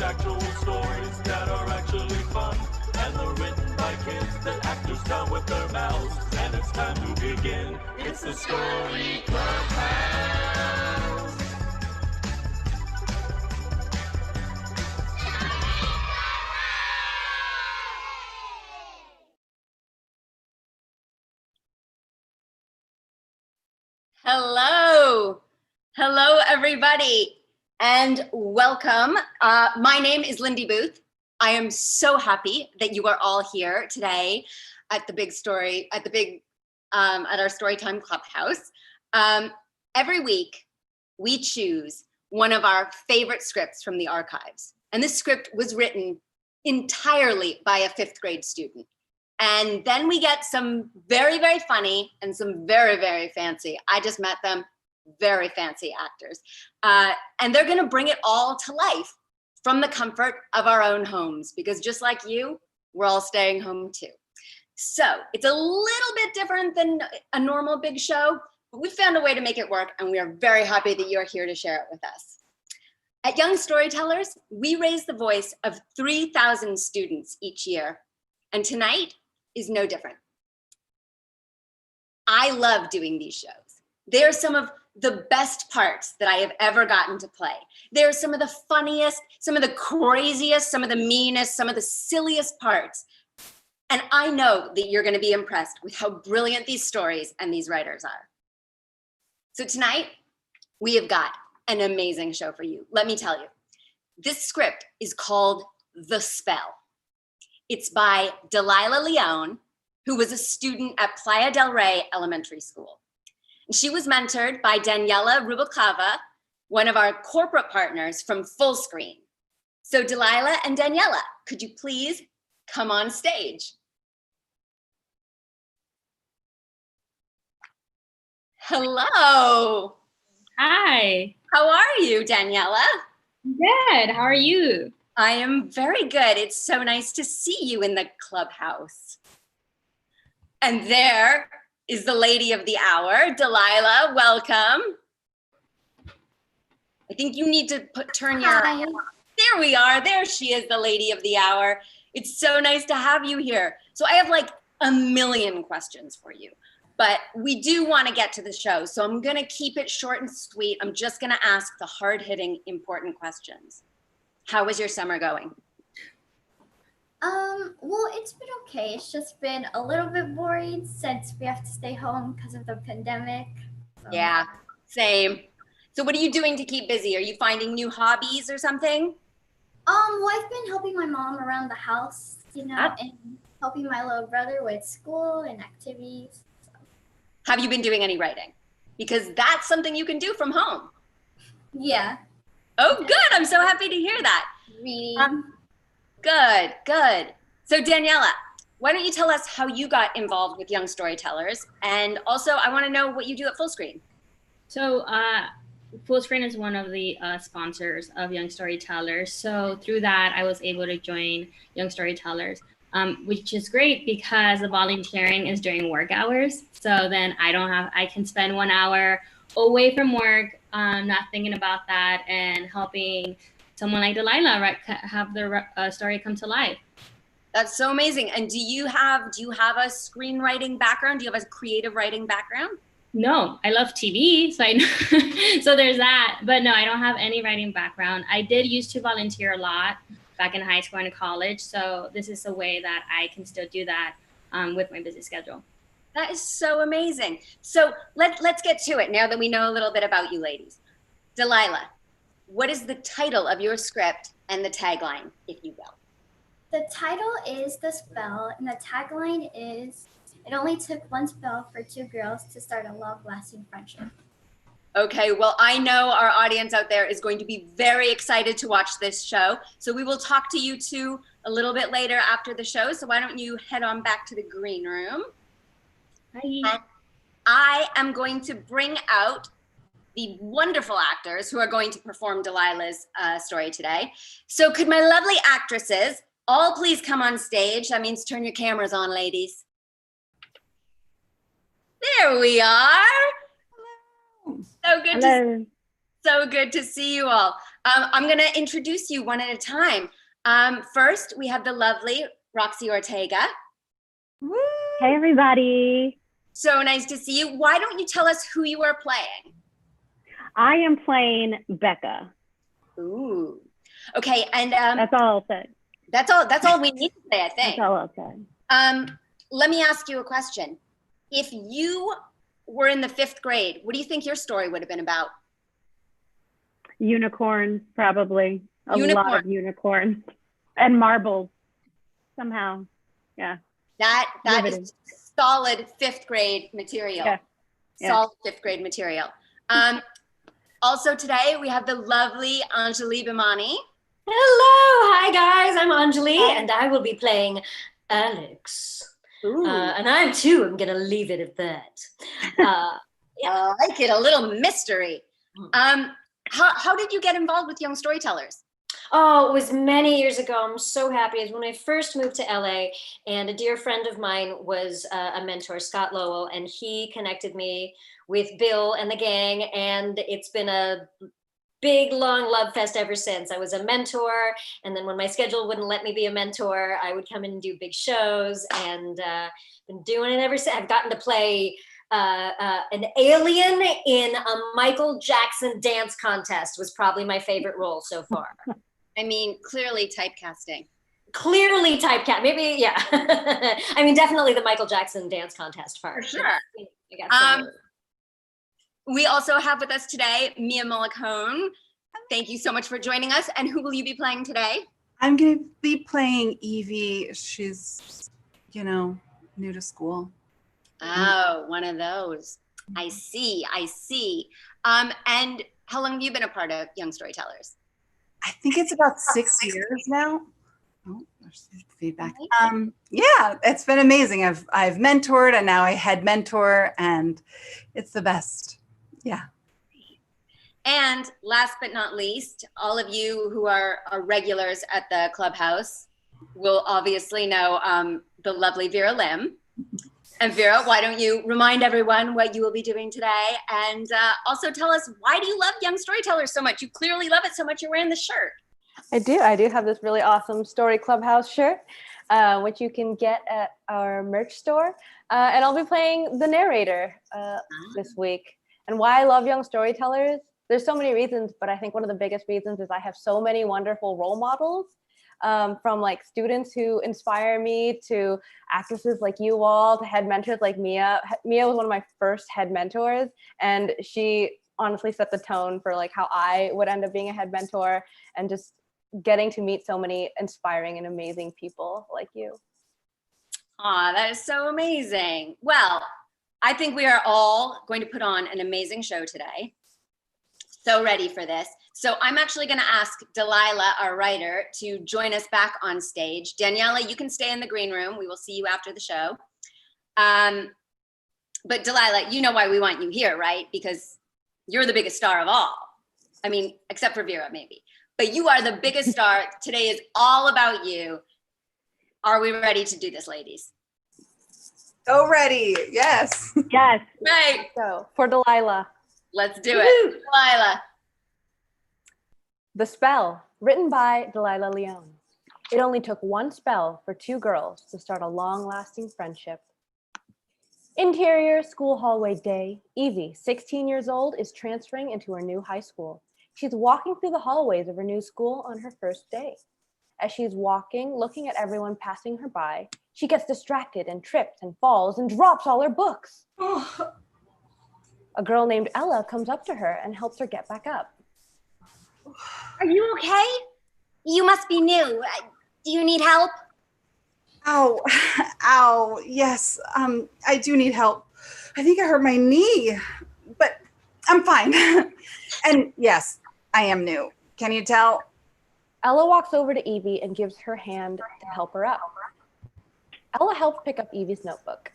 actual stories that are actually fun. And they're written by kids that actors tell with their mouths. And it's time to begin. It's the Story Clubhouse. Hello. Hello, everybody, and welcome. My name is Lindy Booth. I am so happy that you are all here today at the big story, at our Storytime Clubhouse. Every week, we choose one of our favorite scripts from the archives. And this script was written entirely by a 5th grade student. And then we get some very, very funny and some very, very fancy, I just met them, very fancy actors. And they're gonna bring it all to life from the comfort of our own homes, because just like you, we're all staying home too. So it's a little bit different than a normal big show, but we found a way to make it work, and we are very happy that you're here to share it with us. At Young Storytellers, we raise the voice of 3,000 students each year, and tonight is no different. I love doing these shows. They're some of the best parts that I have ever gotten to play. They're some of the funniest, some of the craziest, some of the meanest, some of the silliest parts. And I know that you're gonna be impressed with how brilliant these stories and these writers are. So tonight, we have got an amazing show for you. Let me tell you, this script is called The Spell. It's by Delilah Leon, who was a student at Playa del Rey Elementary School. And she was mentored by Daniela Rubalcava, one of our corporate partners from Full Screen. So Delilah and Daniela, could you please come on stage? Hello. Hi. How are you, Daniela? Good. How are you? I am very good. It's so nice to see you in the clubhouse. And there is the lady of the hour, Delilah. Welcome. I think you need to turn your. Hi. There we are. There she is, the lady of the hour. It's so nice to have you here. So I have like a million questions for you, but we do want to get to the show. So I'm going to keep it short and sweet. I'm just going to ask the hard-hitting, important questions. How was your summer going? Well, it's been okay. It's just been a little bit boring since we have to stay home because of the pandemic. So. Yeah, same. So what are you doing to keep busy? Are you finding new hobbies or something? Well, I've been helping my mom around the house, and helping my little brother with school and activities. So. Have you been doing any writing? Because that's something you can do from home. Yeah. Oh, good. I'm so happy to hear that. Reading. Good, good. So Daniela, why don't you tell us how you got involved with Young Storytellers? And also, I want to know what you do at Full Screen. So Full Screen is one of the sponsors of Young Storytellers. So through that, I was able to join Young Storytellers, which is great because the volunteering is during work hours. So then I can spend 1 hour away from work, not thinking about that, and helping someone like Delilah have their story come to life. That's so amazing. And do you have a screenwriting background? Do you have a creative writing background? No, I love TV, so so there's that. But no, I don't have any writing background. I did used to volunteer a lot back in high school and college. So this is a way that I can still do that with my busy schedule. That is so amazing. So let's get to it now that we know a little bit about you ladies. Delilah, what is the title of your script and the tagline, if you will? The title is The Spell, and the tagline is, "It only took one spell for 2 girls to start a long-lasting friendship." Okay, well, I know our audience out there is going to be very excited to watch this show. So we will talk to you two a little bit later after the show. So why don't you head on back to the green room? Hi. And I am going to bring out the wonderful actors who are going to perform Delilah's story today. So could my lovely actresses all please come on stage? That means turn your cameras on, ladies. There we are. So good. So good to see you all. I'm going to introduce you one at a time. First, we have the lovely Roxy Ortega. Woo! Hey, everybody. So nice to see you. Why don't you tell us who you are playing? I am playing Becca. Ooh. Okay, and That's all I'll say. That's all we need to say, I think. That's all I'll say. Let me ask you a question. If you were in the 5th grade, what do you think your story would have been about? Unicorns, probably. A Unicorn. lot of unicorns. And marbles, somehow. Yeah. That Riveting. is solid 5th grade material. Yeah. Yeah. Solid 5th grade material. Also today, we have the lovely Anjali Bhimani. Hello, hi guys, I'm Anjali and I will be playing Alex. And I'm gonna leave it at that. I like it, a little mystery. How did you get involved with Young Storytellers? Oh, it was many years ago. I'm so happy. It's when I first moved to LA, and a dear friend of mine was a mentor, Scott Lowell, and he connected me with Bill and the gang, and it's been a big, long love fest ever since. I was a mentor, and then when my schedule wouldn't let me be a mentor, I would come in and do big shows, and been doing it ever since. I've gotten to play an alien in a Michael Jackson dance contest. Was probably my favorite role so far. I mean, clearly typecasting. Clearly typecast, maybe, yeah. I mean, definitely the Michael Jackson dance contest part. For sure. I got some We also have with us today, Mia Mullicone. Thank you so much for joining us. And who will you be playing today? I'm going to be playing Evie. She's, new to school. Oh, one of those. I see. And how long have you been a part of Young Storytellers? I think it's about 6 years now. Oh, there's feedback. Yeah, it's been amazing. I've mentored and now I head mentor and it's the best. Yeah. And last but not least, all of you who are regulars at the clubhouse will obviously know the lovely Vera Lim. And Vera, why don't you remind everyone what you will be doing today, and also tell us, why do you love Young Storytellers so much? You clearly love it so much you're wearing the shirt. I do have this really awesome Story Clubhouse shirt, which you can get at our merch store. And I'll be playing the narrator this week. And why I love Young Storytellers, there's so many reasons, but I think one of the biggest reasons is I have so many wonderful role models. From like students who inspire me to actresses like you all, to head mentors like Mia. Mia was one of my first head mentors, and she honestly set the tone for like how I would end up being a head mentor, and just getting to meet so many inspiring and amazing people like you. Aw, that is so amazing. Well, I think we are all going to put on an amazing show today. So ready for this. So I'm actually going to ask Delilah, our writer, to join us back on stage. Daniela, you can stay in the green room. We will see you after the show. But Delilah, you know why we want you here, right? Because you're the biggest star of all. I mean, except for Vera, maybe. But you are the biggest star. Today is all about you. Are we ready to do this, ladies? So ready. Yes. Yes. Right. So for Delilah. Let's do it. Delilah. The Spell, written by Delilah Leon. It only took one spell for 2 girls to start a long-lasting friendship. Interior school hallway day. Evie, 16 years old, is transferring into her new high school. She's walking through the hallways of her new school on her first day. As she's walking, looking at everyone passing her by, she gets distracted and trips and falls and drops all her books. A girl named Ella comes up to her and helps her get back up. Are you okay? You must be new. Do you need help? Ow. Ow. Yes. I do need help. I think I hurt my knee, but I'm fine. And yes, I am new. Can you tell? Ella walks over to Evie and gives her hand to help her up. Ella helps pick up Evie's notebook.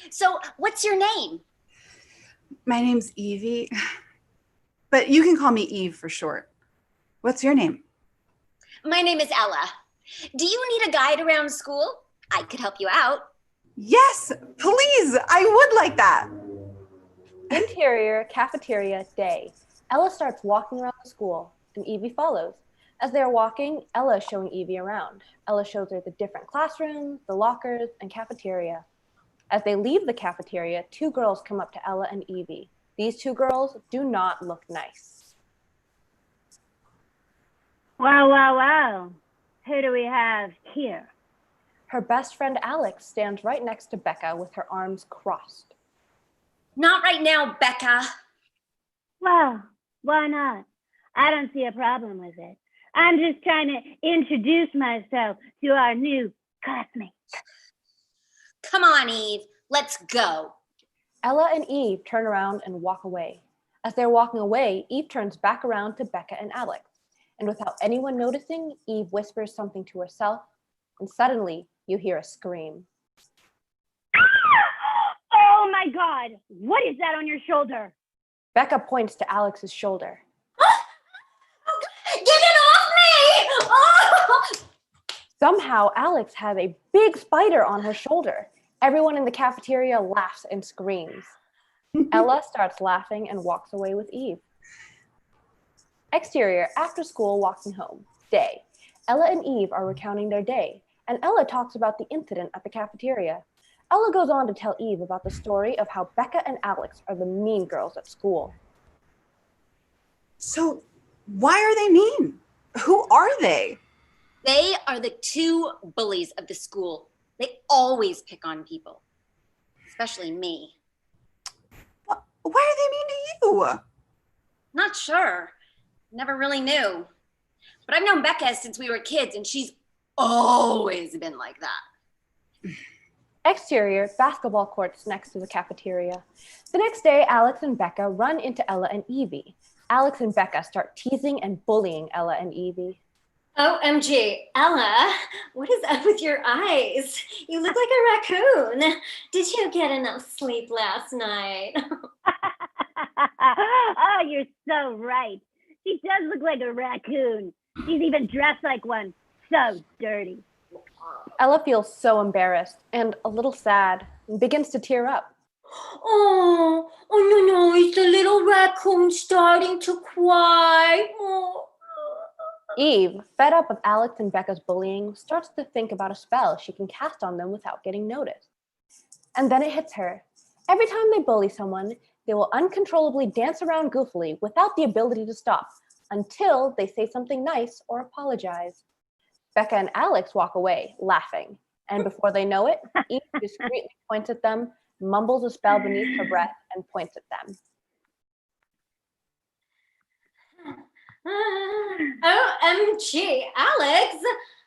So, what's your name? My name's Evie, but you can call me Eve for short. What's your name? My name is Ella. Do you need a guide around school? I could help you out. Yes, please. I would like that. Interior cafeteria day. Ella starts walking around the school, and Evie follows. As they are walking, Ella is showing Evie around. Ella shows her the different classrooms, the lockers, and cafeteria. As they leave the cafeteria, two girls come up to Ella and Evie. These two girls do not look nice. Wow, wow, wow. Who do we have here? Her best friend Alex stands right next to Becca with her arms crossed. Not right now, Becca. Well, why not? I don't see a problem with it. I'm just trying to introduce myself to our new classmates. Come on, Eve. Let's go. Ella and Eve turn around and walk away. As they're walking away, Eve turns back around to Becca and Alex. And without anyone noticing, Eve whispers something to herself, and suddenly you hear a scream. Oh my God! What is that on your shoulder? Becca points to Alex's shoulder. Get it off me! Oh! Somehow, Alex has a big spider on her shoulder. Everyone in the cafeteria laughs and screams. Ella starts laughing and walks away with Eve. Exterior, after school, walking home. Day. Ella and Eve are recounting their day, and Ella talks about the incident at the cafeteria. Ella goes on to tell Eve about the story of how Becca and Alex are the mean girls at school. So, why are they mean? Who are they? They are the two bullies of the school. They always pick on people, especially me. Why are they mean to you? Not sure. Never really knew. But I've known Becca since we were kids, and she's always been like that. Exterior, basketball courts next to the cafeteria. The next day, Alex and Becca run into Ella and Evie. Alex and Becca start teasing and bullying Ella and Evie. OMG, Ella, what is up with your eyes? You look like a raccoon. Did you get enough sleep last night? Oh, you're so right. She does look like a raccoon. She's even dressed like one. So dirty. Ella feels so embarrassed and a little sad and begins to tear up. Oh no, is the little raccoon starting to cry? Oh. Eve, fed up of Alex and Becca's bullying, starts to think about a spell she can cast on them without getting noticed. And then it hits her. Every time they bully someone, they will uncontrollably dance around goofily without the ability to stop until they say something nice or apologize. Becca and Alex walk away, laughing. And before they know it, Eve discreetly points at them, mumbles a spell beneath her breath, and points at them. OMG, Alex,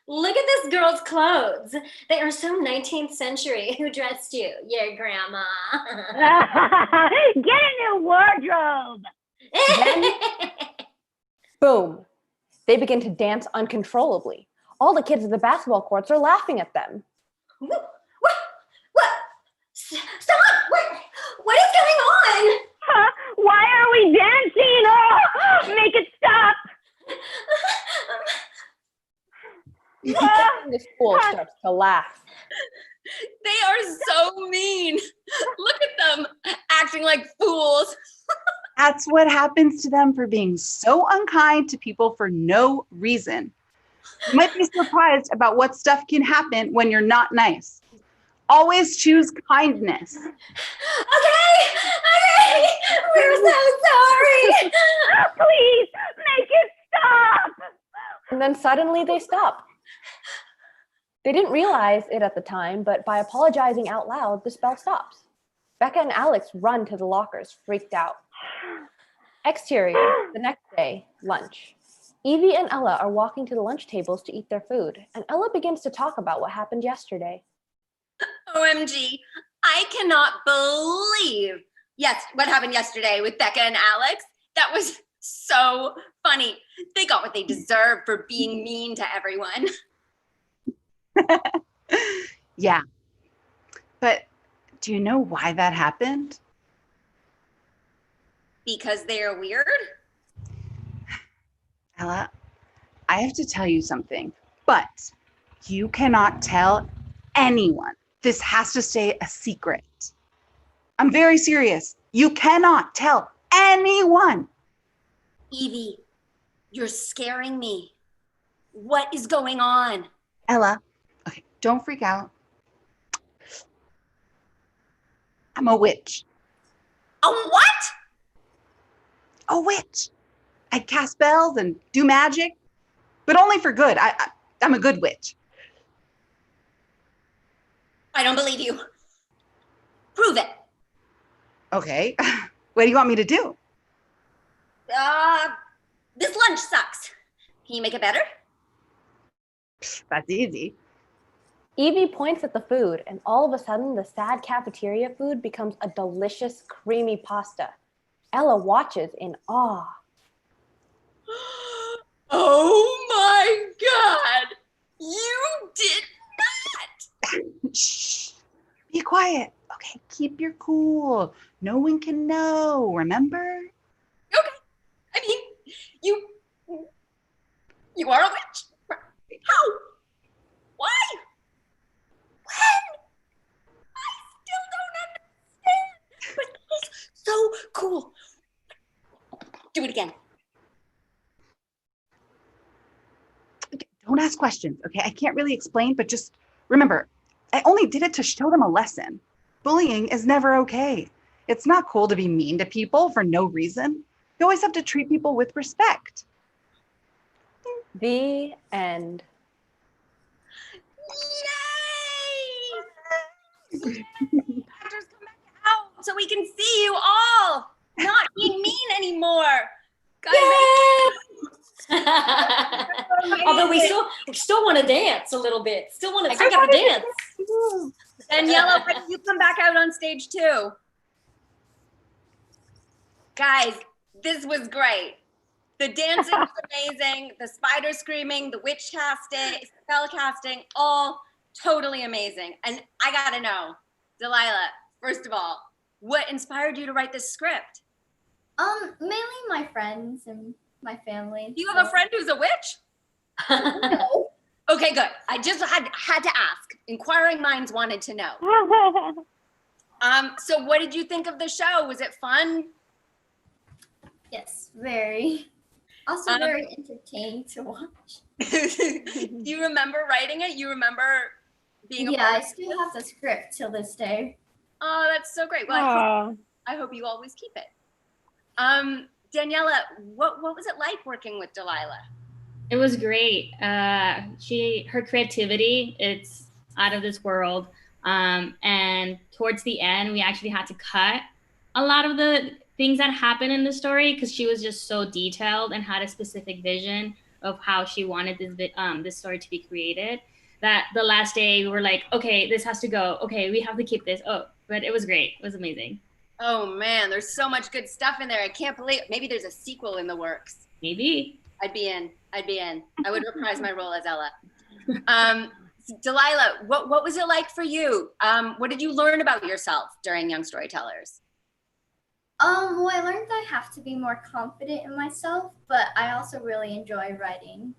look at this girl's clothes. They are so 19th century. Who dressed you? Your grandma. Get a new wardrobe. Then, boom, they begin to dance uncontrollably. All the kids at the basketball courts are laughing at them. What? Stop! What is going on? Huh? Why are we dancing? Oh, make it stop. The school starts to laugh. They are so mean. Look at them acting like fools. That's what happens to them for being so unkind to people for no reason. You might be surprised about what stuff can happen when you're not nice. Always choose kindness. Okay, we're so sorry. Please, make it stop. And then suddenly they stop. They didn't realize it at the time, but by apologizing out loud, the spell stops. Becca and Alex run to the lockers, freaked out. Exterior, the next day, lunch. Evie and Ella are walking to the lunch tables to eat their food, and Ella begins to talk about what happened yesterday. OMG, I cannot believe. Yes, what happened yesterday with Becca and Alex? That was so funny. They got what they deserved for being mean to everyone. Yeah. But do you know why that happened? Because they're weird? Ella, I have to tell you something, but you cannot tell anyone. This has to stay a secret. I'm very serious. You cannot tell anyone. Evie, you're scaring me. What is going on? Ella, okay, don't freak out. I'm a witch. A what? A witch. I cast spells and do magic, but only for good. I'm a good witch. I don't believe you. Prove it. Okay, what do you want me to do? This lunch sucks. Can you make it better? That's easy. Evie points at the food, and all of a sudden, the sad cafeteria food becomes a delicious, creamy pasta. Ella watches in awe. Oh my God! You did not! Shh. Be quiet. Okay, keep your cool. No one can know, remember? Okay. I mean, you are a witch. How? Why? When? I still don't understand. But it's so cool. Do it again. Don't ask questions, okay? I can't really explain, but just remember, I only did it to show them a lesson. Bullying is never okay. It's not cool to be mean to people for no reason. You always have to treat people with respect. The end. Yay! Actors, come back out so we can see you all not being mean anymore. Guys, Although we still want to dance a little bit. Still want to take up a dance. Daniela, why don't you come back out on stage too? Guys, this was great. The dancing was amazing. The spider screaming, the witch casting, spell casting, all totally amazing. And I gotta know, Delilah, first of all, what inspired you to write this script? Mainly my friends and my family. Do you have a friend who's a witch? No. Okay, good. I just had to ask. Inquiring minds wanted to know. So what did you think of the show? Was it fun? Yes, very. Also very entertaining to watch. Do you remember writing it? You remember being a Yeah, I part of still it? have the script till this day. Oh, that's so great. Well, I hope you always keep it. Daniela, what was it like working with Delilah? It was great. Her creativity, it's out of this world. And towards the end, we actually had to cut a lot of the things that happened in the story because she was just so detailed and had a specific vision of how she wanted this story to be created. That the last day we were like, okay, this has to go. Okay, we have to keep this. Oh, but it was great. It was amazing. Oh man, there's so much good stuff in there. I can't believe maybe there's a sequel in the works. Maybe. I'd be in. I would reprise my role as Ella. Delilah, what was it like for you? What did you learn about yourself during Young Storytellers? Well, I learned that I have to be more confident in myself, but I also really enjoy writing.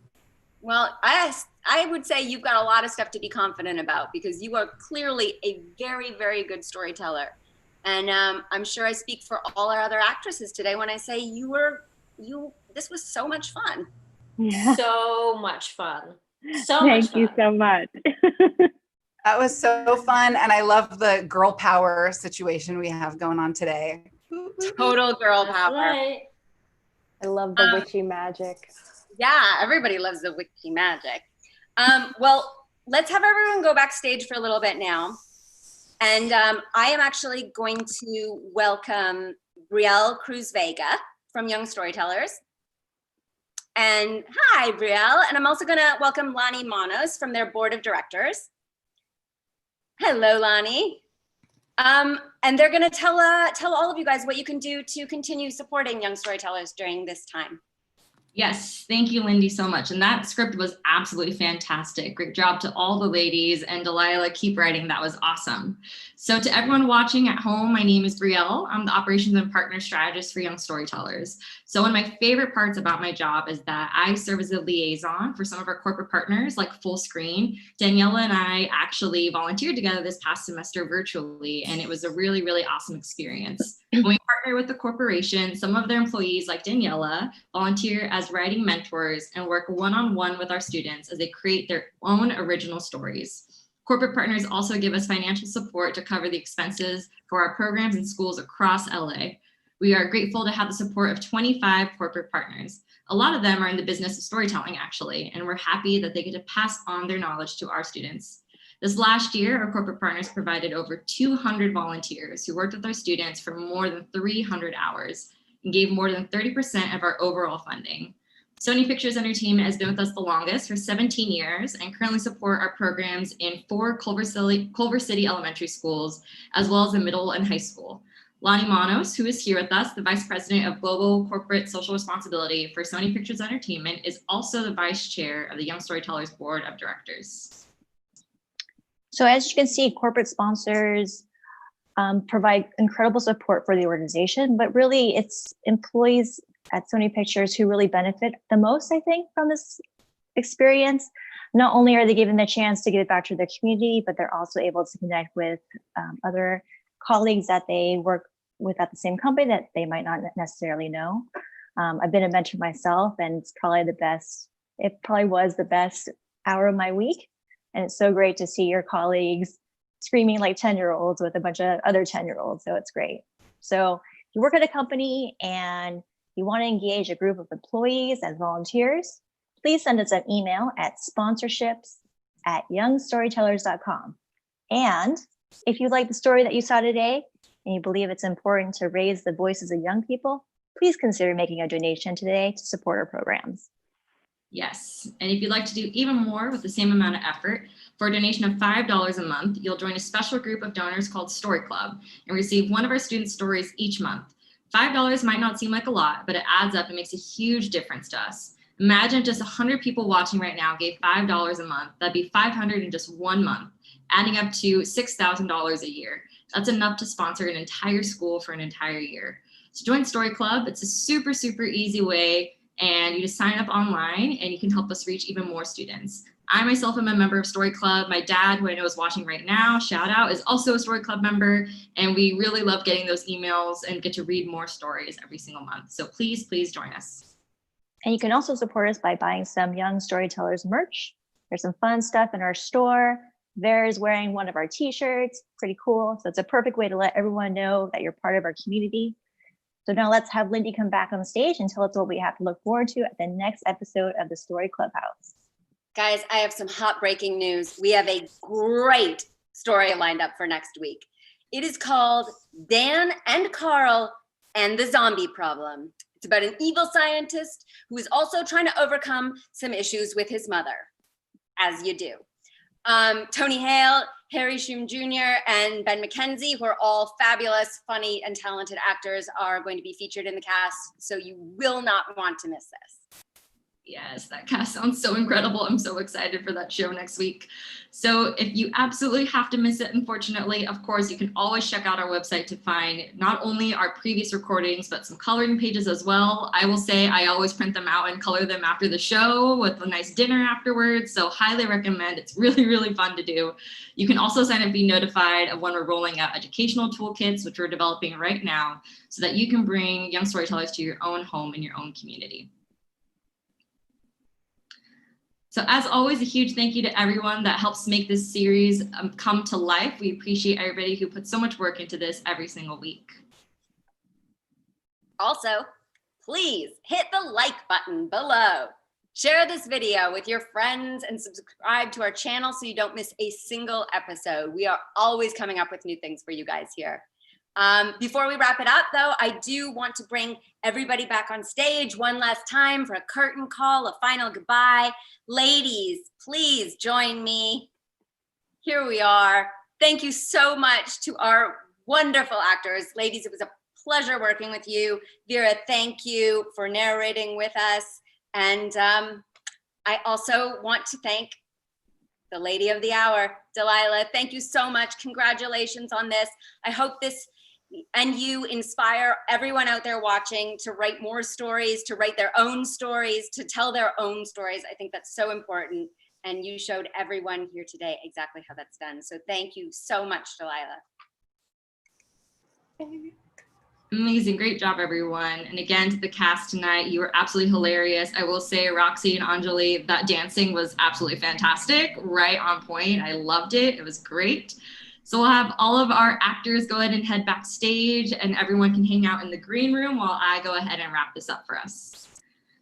Well, I would say you've got a lot of stuff to be confident about because you are clearly a very, very good storyteller. And I'm sure I speak for all our other actresses today when I say this was so much fun. Yeah. So much fun. So Thank much fun. you so much. That was so fun. And I love the girl power situation we have going on today. Total girl That's power. right. I love the witchy magic. Yeah, everybody loves the witchy magic. Well, let's have everyone go backstage for a little bit now. And I am actually going to welcome Brielle Cruz Vega from Young Storytellers. And hi, Brielle. And I'm also going to welcome Lonnie Manos from their board of directors. Hello, Lonnie. And they're going to tell all of you guys what you can do to continue supporting Young Storytellers during this time. Yes, thank you, Lindy, so much. And that script was absolutely fantastic. Great job to all the ladies, and Delilah, keep writing. That was awesome. So to everyone watching at home, my name is Brielle. I'm the Operations and Partner Strategist for Young Storytellers. So one of my favorite parts about my job is that I serve as a liaison for some of our corporate partners like Fullscreen. Daniela and I actually volunteered together this past semester virtually, and it was a really, really awesome experience. When we partner with the corporation, some of their employees, like Daniela, volunteer as writing mentors and work one-on-one with our students as they create their own original stories. Corporate partners also give us financial support to cover the expenses for our programs in schools across LA. We are grateful to have the support of 25 corporate partners. A lot of them are in the business of storytelling, actually, and we're happy that they get to pass on their knowledge to our students. This last year, our corporate partners provided over 200 volunteers who worked with our students for more than 300 hours and gave more than 30% of our overall funding. Sony Pictures Entertainment has been with us the longest, for 17 years, and currently support our programs in 4 Culver City elementary schools, as well as the middle and high school. Lonnie Manos, who is here with us, the Vice President of Global Corporate Social Responsibility for Sony Pictures Entertainment, is also the Vice Chair of the Young Storytellers Board of Directors. So as you can see, corporate sponsors provide incredible support for the organization, but really it's employees at Sony Pictures who really benefit the most, I think, from this experience. Not only are they given the chance to give back to their community, but they're also able to connect with other colleagues that they work with at the same company that they might not necessarily know. I've been a mentor myself, and it's probably it probably was the best hour of my week. And it's so great to see your colleagues screaming like 10-year-olds with a bunch of other 10-year-olds. So it's great. So if you work at a company and you want to engage a group of employees as volunteers, please send us an email at sponsorships@youngstorytellers.com. And if you like the story that you saw today and you believe it's important to raise the voices of young people, please consider making a donation today to support our programs. Yes, and if you'd like to do even more with the same amount of effort, for a donation of $5 a month, you'll join a special group of donors called Story Club and receive one of our students' stories each month. $5 might not seem like a lot, but it adds up and makes a huge difference to us. Imagine if just 100 people watching right now gave $5 a month. That'd be $500 in just 1 month, adding up to $6,000 a year. That's enough to sponsor an entire school for an entire year. So join Story Club. It's a super, super easy way, and you just sign up online and you can help us reach even more students. I myself am a member of Story Club. My dad, who I know is watching right now, shout out, is also a Story Club member. And we really love getting those emails and get to read more stories every single month. So please, please join us. And you can also support us by buying some Young Storytellers merch. There's some fun stuff in our store. There's wearing one of our t-shirts, pretty cool. So it's a perfect way to let everyone know that you're part of our community. So now let's have Lindy come back on the stage and tell us what we have to look forward to at the next episode of the Story Clubhouse. Guys, I have some hot breaking news. We have a great story lined up for next week. It is called Dan and Carl and the Zombie Problem. It's about an evil scientist who is also trying to overcome some issues with his mother, as you do. Tony Hale, Harry Shum Jr., and Ben McKenzie, who are all fabulous, funny, and talented actors, are going to be featured in the cast, so you will not want to miss this. Yes, that cast sounds so incredible. I'm so excited for that show next week. So if you absolutely have to miss it, unfortunately, of course, you can always check out our website to find not only our previous recordings, but some coloring pages as well. I will say I always print them out and color them after the show with a nice dinner afterwards. So highly recommend. It's really, really fun to do. You can also sign up to be notified of when we're rolling out educational toolkits, which we're developing right now, so that you can bring young storytellers to your own home and your own community. So as always, a huge thank you to everyone that helps make this series come to life. We appreciate everybody who puts so much work into this every single week. Also, please hit the like button below. Share this video with your friends and subscribe to our channel so you don't miss a single episode. We are always coming up with new things for you guys here. Before we wrap it up, though, I do want to bring everybody back on stage one last time for a curtain call, a final goodbye. Ladies, please join me. Here we are. Thank you so much to our wonderful actors. Ladies, it was a pleasure working with you. Vera, thank you for narrating with us. And I also want to thank the lady of the hour, Delilah. Thank you so much. Congratulations on this. I hope this and you inspire everyone out there watching to write more stories, to write their own stories, to tell their own stories. I think that's so important. And you showed everyone here today exactly how that's done. So thank you so much, Delilah. Amazing. Great job, everyone. And again, to the cast tonight, you were absolutely hilarious. I will say, Roxy and Anjali, that dancing was absolutely fantastic, right on point. I loved it. It was great. So we'll have all of our actors go ahead and head backstage, and everyone can hang out in the green room while I go ahead and wrap this up for us.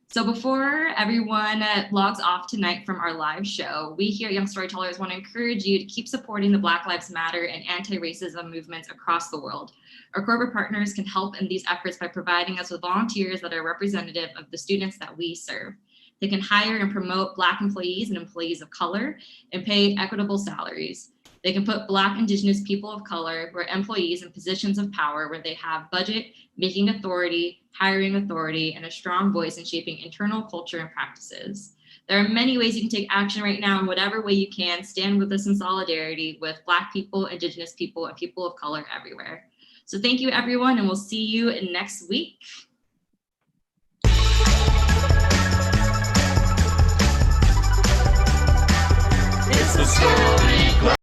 So before everyone logs off tonight from our live show, we here at Young Storytellers want to encourage you to keep supporting the Black Lives Matter and anti-racism movements across the world. Our corporate partners can help in these efforts by providing us with volunteers that are representative of the students that we serve. They can hire and promote Black employees and employees of color and pay equitable salaries. They can put Black, Indigenous people of color who are employees in positions of power where they have budget, making authority, hiring authority, and a strong voice in shaping internal culture and practices. There are many ways you can take action right now. In whatever way you can, stand with us in solidarity with Black people, Indigenous people, and people of color everywhere. So thank you, everyone, and we'll see you next week.